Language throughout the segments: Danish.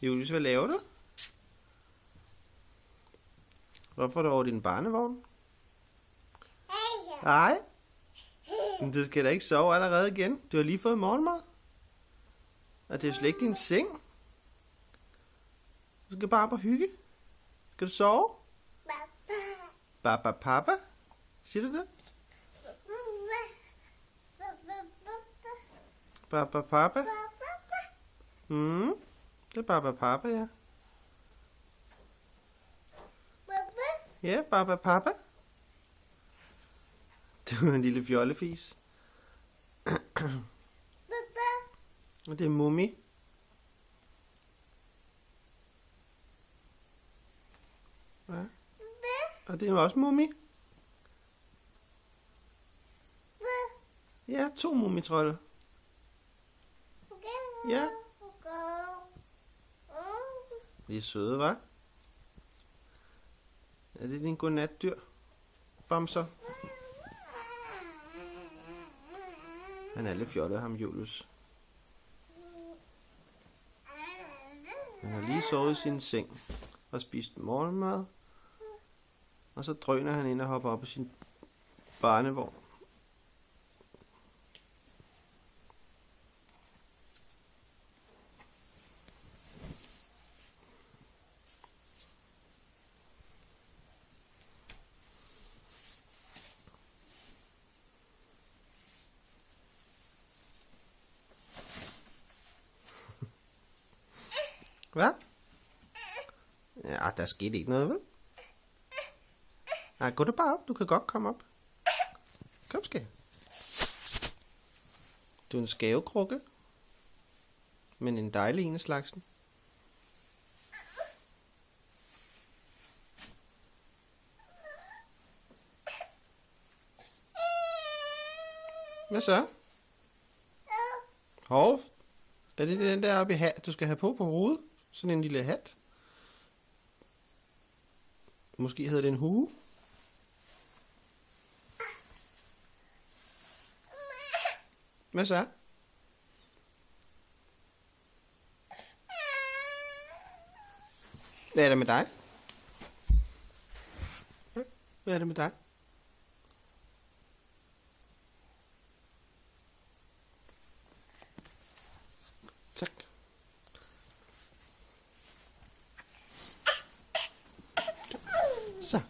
Julius, hvad laver du? Hvorfor er du over din barnevogn? Nej. Men du skal da ikke sove allerede igen. Du har lige fået morgenmad. Og det er jo slet ikke din seng. Du skal bare på hygge. Skal du sove? Papa? Siger du det? Papa? Det er papa, ja. Ja, papa. Du er en lille fjollefis. Og det er Mummi. Ja. Og det er også Mummi. Ja, 2 mummitrolde. Ja. De er søde, hva'? Er det din godnatdyr, Bamser? Han er lidt fjollet, ham Julius. Han har lige sovet i sin seng og spist morgenmad. Og så drøner han ind og hopper op på sin barnevogn. Hvad? Ja, der skete ikke noget, vel? Nej, gå du bare op. Du kan godt komme op. Kom, skal. Du er en skavekrukke. Men en dejlig en af slagsen. Hvad så? Hov. Er det den der oppe i hat, du skal have på hovedet? Sådan en lille hat. Måske hedder det en hue. Hvad så? Hvad er det med dig? Hvad er det med dig? Tak. Så.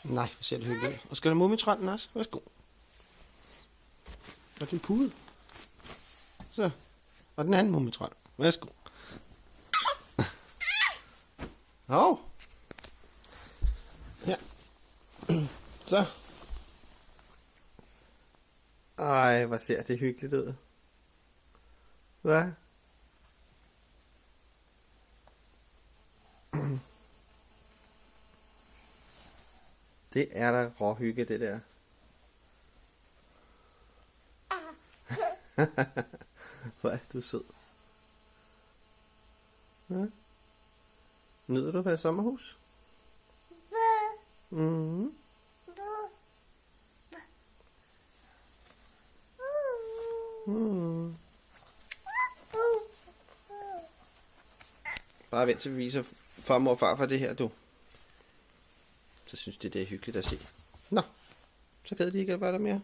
Nej, hvor ser det hyggeligt ud. Og skal du mummitrollen også? Værsgo. Og din pude. Så. Og den anden mummitrold. Værsgo. Hov. Ja. Så. Ej, hvor ser det hyggeligt ud. Hvad? Det er da råhygge, det der. Hvor er du sød. Ja. Nyder du at være i sommerhus? Mhm. Bare vent til vi viser farmor og farfar det her, du. Så synes det er hyggeligt at se. Nå, så gad de ikke at være der mere.